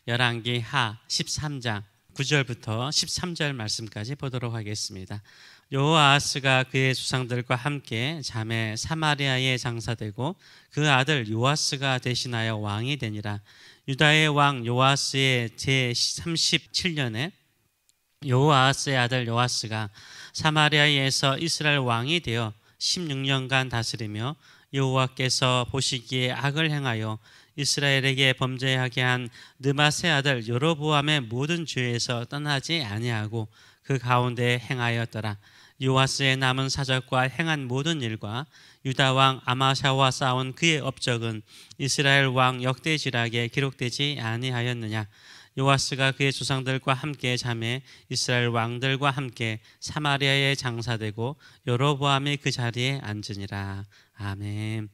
열왕기하 13장 9절부터 13절 말씀까지 보도록 하겠습니다. 여호아하스가 그의 조상들과 함께 자매 사마리아에 장사되고 그 아들 요아스가 대신하여 왕이 되니라. 유다의 왕 요아스의 제37년에 여호아하스의 아들 요아스가 사마리아에서 이스라엘 왕이 되어 16년간 다스리며 여호와께서 보시기에 악을 행하여 이스라엘에게 범죄하게 한 느밧의 아들 여로보암의 모든 죄에서 떠나지 아니하고 그 가운데 행하였더라. 요아스의 남은 사적과 행한 모든 일과 유다 왕 아마샤와 싸운 그의 업적은 이스라엘 왕 역대지락에 기록되지 아니하였느냐. 요아스가 그의 조상들과 함께 자매 이스라엘 왕들과 함께 사마리아에 장사되고 여로보암이 그 자리에 앉으니라. 아멘.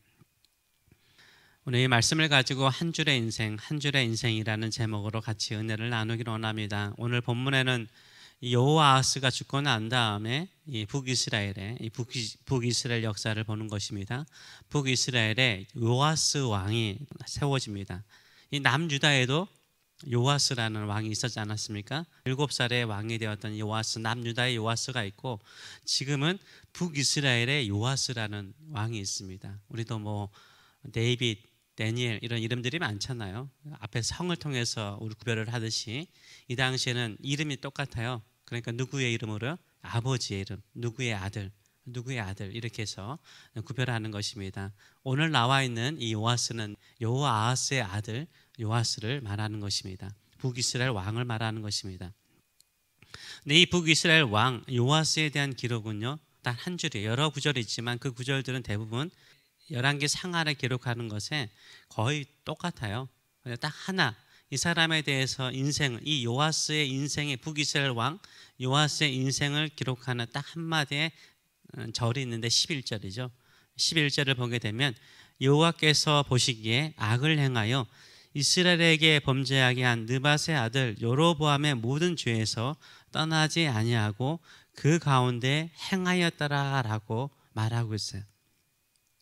오늘 이 말씀을 가지고 한 줄의 인생이라는 제목으로 같이 은혜를 나누기를 원합니다. 오늘 본문에는 여호아하스가 죽고 난 다음에 이 북이스라엘 역사를 보는 것입니다. 북이스라엘에 요아스 왕이 세워집니다. 이 남유다에도 요아스라는 왕이 있었지 않았습니까? 7살에 왕이 되었던 요아스, 남유다의 요아스가 있고 지금은 북이스라엘에 요아스라는 왕이 있습니다. 우리도 뭐 데이빗, 다니엘 이런 이름들이 많잖아요. 앞에 성을 통해서 우리 구별을 하듯이 이 당시에는 이름이 똑같아요. 그러니까 누구의 이름으로? 아버지의 이름, 누구의 아들 이렇게 해서 구별하는 것입니다. 오늘 나와 있는 이 요아스는 여호아하스의 아들 요아스를 말하는 것입니다. 북이스라엘 왕을 말하는 것입니다. 근데 이 북이스라엘 왕 요아스에 대한 기록은요, 단 한 줄이에요. 여러 구절이 있지만 그 구절들은 대부분 열왕기 상하를 기록하는 것에 거의 똑같아요. 딱 하나, 이 사람에 대해서 이 요아스의 인생의 북이스라엘 왕 요아스의 인생을 기록하는 딱 한마디의 절이 있는데 11절이죠. 11절을 보게 되면 여호와께서 보시기에 악을 행하여 이스라엘에게 범죄하게 한 느밧의 아들 여로보암의 모든 죄에서 떠나지 아니하고 그 가운데 행하였더라라고 말하고 있어요.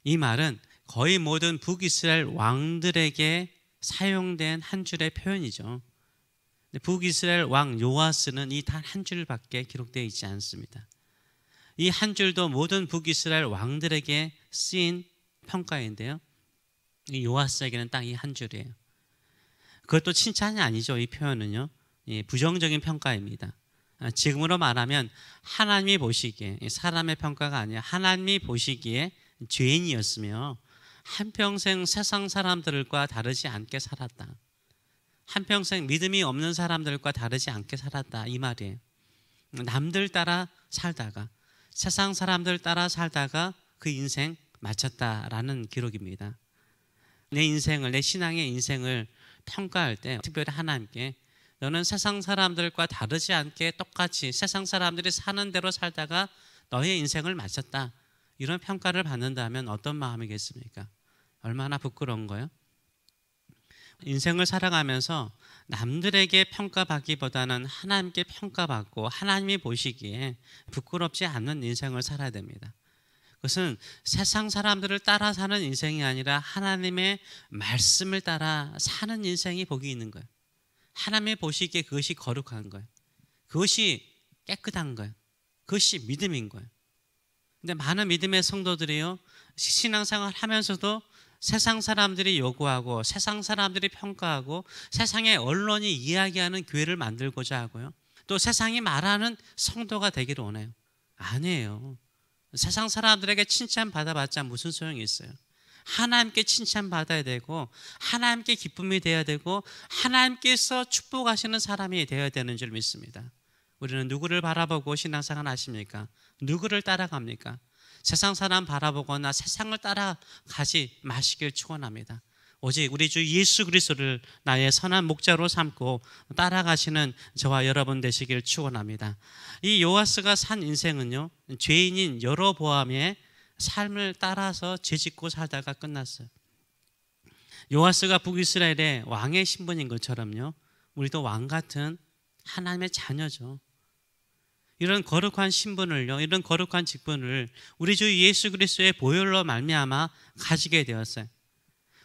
이 말은 거의 모든 북이스라엘 왕들에게 사용된 한 줄의 표현이죠. 북이스라엘 왕 요아스는 이 단 한 줄밖에 기록되어 있지 않습니다. 이 한 줄도 모든 북이스라엘 왕들에게 쓰인 평가인데요, 이 요아스에게는 딱 이 한 줄이에요. 그것도 칭찬이 아니죠. 이 표현은요, 부정적인 평가입니다. 지금으로 말하면 하나님이 보시기에, 사람의 평가가 아니라 하나님이 보시기에 죄인이었으며 한평생 세상 사람들과 다르지 않게 살았다. 한평생 믿음이 없는 사람들과 다르지 않게 살았다, 이 말이에요. 남들 따라 살다가, 세상 사람들 따라 살다가 그 인생 마쳤다라는 기록입니다. 내 신앙의 인생을 평가할 때 특별히 하나님께 너는 세상 사람들과 다르지 않게 똑같이 세상 사람들이 사는 대로 살다가 너의 인생을 마쳤다, 이런 평가를 받는다면 어떤 마음이겠습니까? 얼마나 부끄러운 거예요? 인생을 살아가면서 남들에게 평가받기보다는 하나님께 평가받고 하나님이 보시기에 부끄럽지 않는 인생을 살아야 됩니다. 그것은 세상 사람들을 따라 사는 인생이 아니라 하나님의 말씀을 따라 사는 인생이 복이 있는 거예요. 하나님이 보시기에 그것이 거룩한 거예요. 그것이 깨끗한 거예요. 그것이 믿음인 거예요. 근데 많은 믿음의 성도들이요, 신앙생활 하면서도 세상 사람들이 요구하고 세상 사람들이 평가하고 세상의 언론이 이야기하는 교회를 만들고자 하고요, 또 세상이 말하는 성도가 되기를 원해요. 아니에요. 세상 사람들에게 칭찬받아봤자 무슨 소용이 있어요? 하나님께 칭찬받아야 되고 하나님께 기쁨이 되어야 되고 하나님께서 축복하시는 사람이 되어야 되는 줄 믿습니다. 우리는 누구를 바라보고 신앙생활 하십니까? 누구를 따라갑니까? 세상 사람 바라보거나 세상을 따라가지 마시길 축원합니다. 오직 우리 주 예수 그리스도를 나의 선한 목자로 삼고 따라가시는 저와 여러분 되시길 축원합니다. 이 요아스가 산 인생은요, 죄인인 여로보암의 삶을 따라서 죄짓고 살다가 끝났어요. 요아스가 북이스라엘의 왕의 신분인 것처럼요, 우리도 왕 같은 하나님의 자녀죠. 이런 거룩한 신분을요, 이런 거룩한 직분을 우리 주 예수 그리스도의 보혈로 말미암아 가지게 되었어요.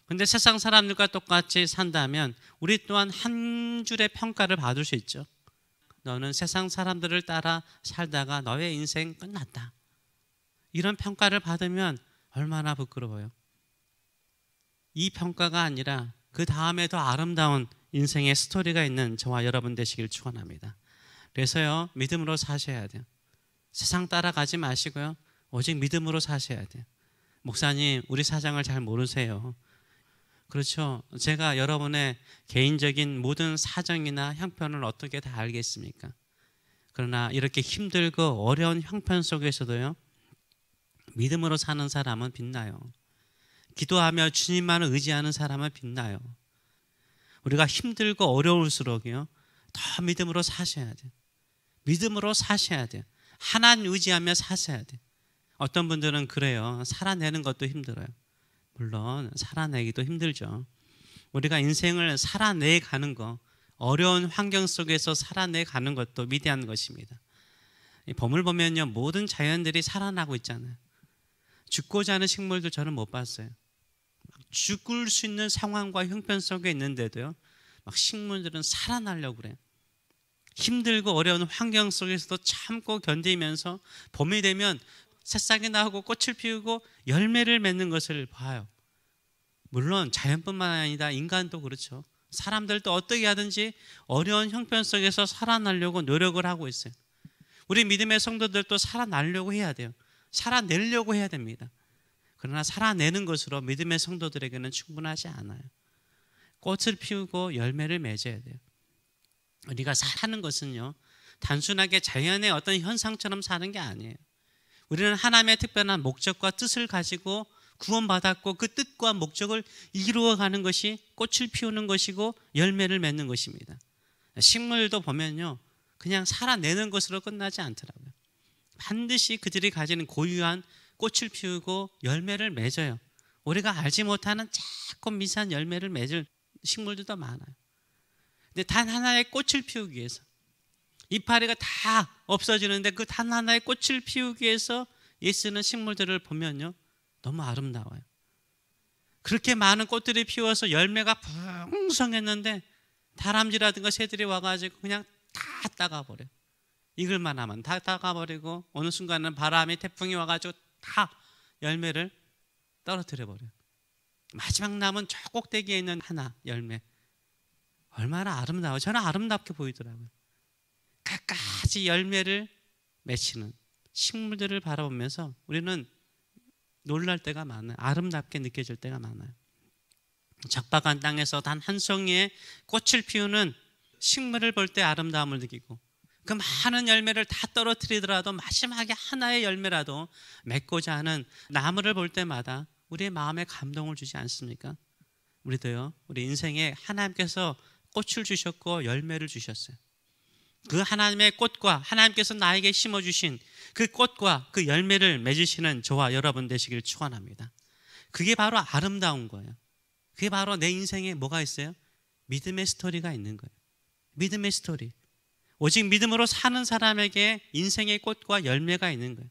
근데 세상 사람들과 똑같이 산다면 우리 또한 한 한 줄의 평가를 받을 수 있죠. 너는 세상 사람들을 따라 살다가 너의 인생 끝났다. 이런 평가를 받으면 얼마나 부끄러워요. 이 평가가 아니라 그 다음에 더 아름다운 인생의 스토리가 있는 저와 여러분 되시길 축원합니다. 그래서요, 믿음으로 사셔야 돼요. 세상 따라가지 마시고요, 오직 믿음으로 사셔야 돼요. 목사님, 우리 사정을 잘 모르세요. 그렇죠. 제가 여러분의 개인적인 모든 사정이나 형편을 어떻게 다 알겠습니까? 그러나 이렇게 힘들고 어려운 형편 속에서도요, 믿음으로 사는 사람은 빛나요. 기도하며 주님만을 의지하는 사람은 빛나요. 우리가 힘들고 어려울수록요, 더 믿음으로 사셔야 돼요. 믿음으로 사셔야 돼요. 하나님 의지하며 사셔야 돼요. 어떤 분들은 그래요. 살아내는 것도 힘들어요. 물론 살아내기도 힘들죠. 우리가 인생을 살아내 가는 거, 어려운 환경 속에서 살아내 가는 것도 위대한 것입니다. 이 봄을 보면요, 모든 자연들이 살아나고 있잖아요. 죽고자 하는 식물도 저는 못 봤어요. 죽을 수 있는 상황과 형편 속에 있는데도요, 막 식물들은 살아나려고 그래요. 힘들고 어려운 환경 속에서도 참고 견디면서 봄이 되면 새싹이 나오고 꽃을 피우고 열매를 맺는 것을 봐요. 물론 자연뿐만 아니라 인간도 그렇죠. 사람들도 어떻게 하든지 어려운 형편 속에서 살아나려고 노력을 하고 있어요. 우리 믿음의 성도들도 살아나려고 해야 돼요. 살아내려고 해야 됩니다. 그러나 살아내는 것으로 믿음의 성도들에게는 충분하지 않아요. 꽃을 피우고 열매를 맺어야 돼요. 우리가 사는 것은요, 단순하게 자연의 어떤 현상처럼 사는 게 아니에요. 우리는 하나님의 특별한 목적과 뜻을 가지고 구원받았고, 그 뜻과 목적을 이루어가는 것이 꽃을 피우는 것이고 열매를 맺는 것입니다. 식물도 보면요, 그냥 살아내는 것으로 끝나지 않더라고요. 반드시 그들이 가지는 고유한 꽃을 피우고 열매를 맺어요. 우리가 알지 못하는 작고 미세한 열매를 맺을 식물들도 많아요. 근데 단 하나의 꽃을 피우기 위해서, 이파리가 다 없어지는데 그 단 하나의 꽃을 피우기 위해서 애쓰는 식물들을 보면요, 너무 아름다워요. 그렇게 많은 꽃들이 피워서 열매가 풍성했는데 다람쥐라든가 새들이 와가지고 그냥 다 따가버려요. 익을만 하면 다 따가버리고, 어느 순간은 바람이 태풍이 와가지고 다 열매를 떨어뜨려버려요. 마지막 남은 저 꼭대기에 있는 하나 열매, 얼마나 아름다워요. 저는 아름답게 보이더라고요. 끝까지 열매를 맺히는 식물들을 바라보면서 우리는 놀랄 때가 많아요. 아름답게 느껴질 때가 많아요. 적박한 땅에서 단 한 송이의 꽃을 피우는 식물을 볼 때 아름다움을 느끼고, 그 많은 열매를 다 떨어뜨리더라도 마지막에 하나의 열매라도 맺고자 하는 나무를 볼 때마다 우리의 마음에 감동을 주지 않습니까? 우리도요, 우리 인생에 하나님께서 꽃을 주셨고 열매를 주셨어요. 그 하나님의 꽃과 하나님께서 나에게 심어주신 그 꽃과 그 열매를 맺으시는 저와 여러분 되시길 축원합니다. 그게 바로 아름다운 거예요. 그게 바로 내 인생에 뭐가 있어요? 믿음의 스토리가 있는 거예요. 믿음의 스토리. 오직 믿음으로 사는 사람에게 인생의 꽃과 열매가 있는 거예요.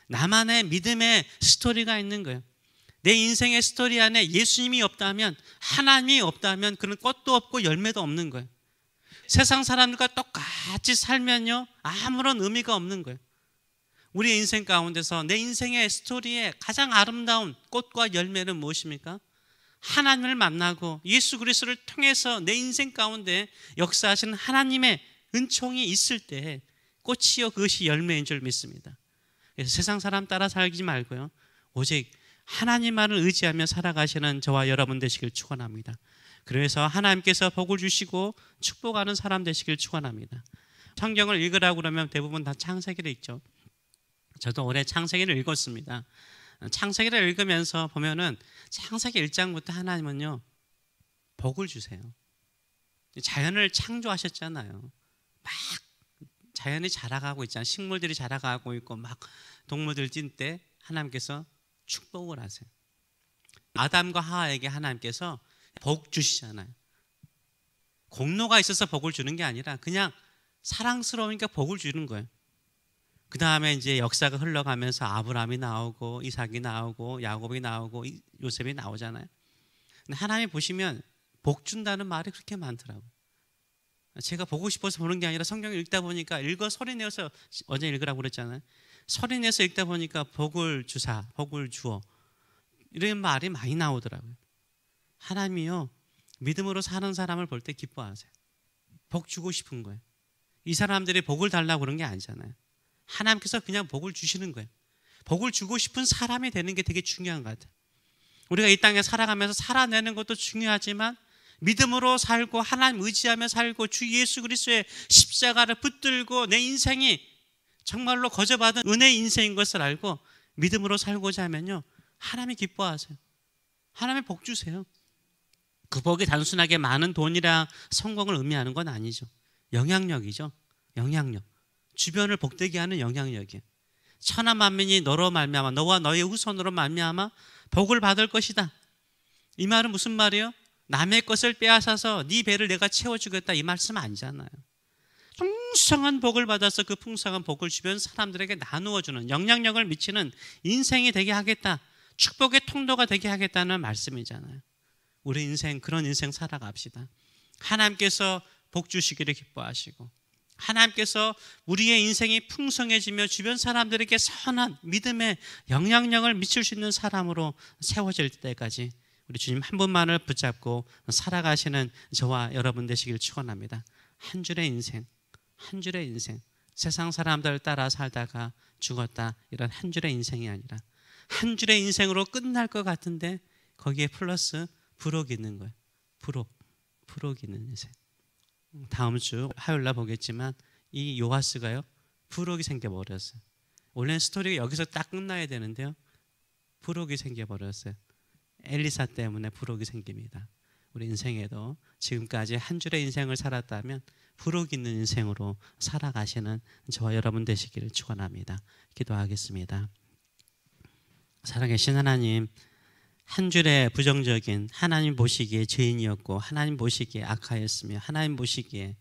나만의 믿음의 스토리가 있는 거예요. 내 인생의 스토리 안에 예수님이 없다면, 하나님이 없다면 그런 꽃도 없고 열매도 없는 거예요. 세상 사람들과 똑같이 살면요, 아무런 의미가 없는 거예요. 우리 인생 가운데서 내 인생의 스토리의 가장 아름다운 꽃과 열매는 무엇입니까? 하나님을 만나고 예수 그리스도를 통해서 내 인생 가운데 역사하시는 하나님의 은총이 있을 때 꽃이요, 그것이 열매인 줄 믿습니다. 그래서 세상 사람 따라 살지 말고요, 오직 하나님만을 의지하며 살아가시는 저와 여러분 되시길 축원합니다. 그래서 하나님께서 복을 주시고 축복하는 사람 되시길 축원합니다. 성경을 읽으라고 그러면 대부분 다 창세기를 읽죠. 저도 올해 창세기를 읽었습니다. 창세기를 읽으면서 보면은 창세기 1장부터 하나님은요, 복을 주세요. 자연을 창조하셨잖아요. 막 자연이 자라가고 있잖아요. 식물들이 자라가고 있고 막 동물들 찐 때 하나님께서 축복을 하세요. 아담과 하와에게 하나님께서 복 주시잖아요. 공로가 있어서 복을 주는 게 아니라 그냥 사랑스러우니까 복을 주는 거예요. 그 다음에 이제 역사가 흘러가면서 아브라함이 나오고 이삭이 나오고 야곱이 나오고 요셉이 나오잖아요. 근데 하나님 보시면 복 준다는 말이 그렇게 많더라고요. 제가 보고 싶어서 보는 게 아니라 성경을 읽다 보니까 읽어 소리내어서, 어제 읽으라고 그랬잖아요. 소리내서 읽다 보니까 복을 주사, 복을 주어, 이런 말이 많이 나오더라고요. 하나님이요, 믿음으로 사는 사람을 볼 때 기뻐하세요. 복 주고 싶은 거예요. 이 사람들이 복을 달라고 그런 게 아니잖아요. 하나님께서 그냥 복을 주시는 거예요. 복을 주고 싶은 사람이 되는 게 되게 중요한 것 같아요. 우리가 이 땅에 살아가면서 살아내는 것도 중요하지만 믿음으로 살고 하나님 의지하며 살고 주 예수 그리스도의 십자가를 붙들고 내 인생이 정말로 거저받은 은혜의 인생인 것을 알고 믿음으로 살고자 하면요, 하나님이 기뻐하세요. 하나님이 복 주세요. 그 복이 단순하게 많은 돈이랑 성공을 의미하는 건 아니죠. 영향력이죠. 영향력. 주변을 복되게 하는 영향력이에요. 천하 만민이 너로 말미암아, 너와 너의 후손으로 말미암아 복을 받을 것이다. 이 말은 무슨 말이에요? 남의 것을 빼앗아서 네 배를 내가 채워주겠다, 이 말씀 아니잖아요. 풍성한 복을 받아서 그 풍성한 복을 주변 사람들에게 나누어주는, 영향력을 미치는 인생이 되게 하겠다, 축복의 통로가 되게 하겠다는 말씀이잖아요. 우리 인생, 그런 인생 살아갑시다. 하나님께서 복 주시기를 기뻐하시고 하나님께서 우리의 인생이 풍성해지며 주변 사람들에게 선한 믿음의 영향력을 미칠 수 있는 사람으로 세워질 때까지 우리 주님 한 분만을 붙잡고 살아가시는 저와 여러분 되시길 축원합니다. 한 줄의 인생, 한 줄의 인생, 세상 사람들 따라 살다가 죽었다, 이런 한 줄의 인생이 아니라 한 줄의 인생으로 끝날 것 같은데 거기에 플러스 부록이 있는 거예요. 부록이 있는 인생. 다음 주 화요일날 보겠지만 이 요아스가요, 부록이 생겨버렸어요. 원래 스토리가 여기서 딱 끝나야 되는데요, 부록이 생겨버렸어요. 엘리사 때문에 부록이 생깁니다. 우리 인생에도 지금까지 한 줄의 인생을 살았다면 부록 있는 인생으로 살아가시는 저와 여러분 되시기를 축원합니다. 기도하겠습니다. 살아계신 하나님, 한 줄의 부정적인, 하나님 보시기에 죄인이었고 하나님 보시기에 악하였으며 하나님 보시기에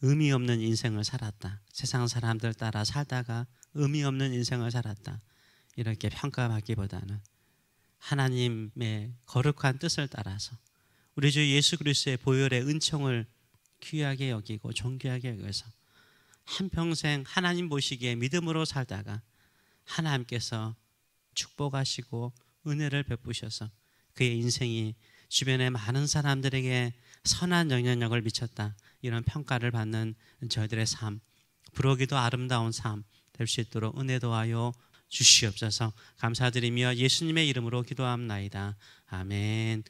의미 없는 인생을 살았다, 세상 사람들 따라 살다가 의미 없는 인생을 살았다, 이렇게 평가받기보다는 하나님의 거룩한 뜻을 따라서 우리 주 예수 그리스도의 보혈의 은총을 귀하게 여기고 존귀하게 여겨서 한평생 하나님 보시기에 믿음으로 살다가 하나님께서 축복하시고 은혜를 베푸셔서 그의 인생이 주변의 많은 사람들에게 선한 영향력을 미쳤다, 이런 평가를 받는 저희들의 삶, 부러기도 아름다운 삶 될 수 있도록 은혜 도와요 주시옵소서. 감사드리며 예수님의 이름으로 기도합나이다. 아멘.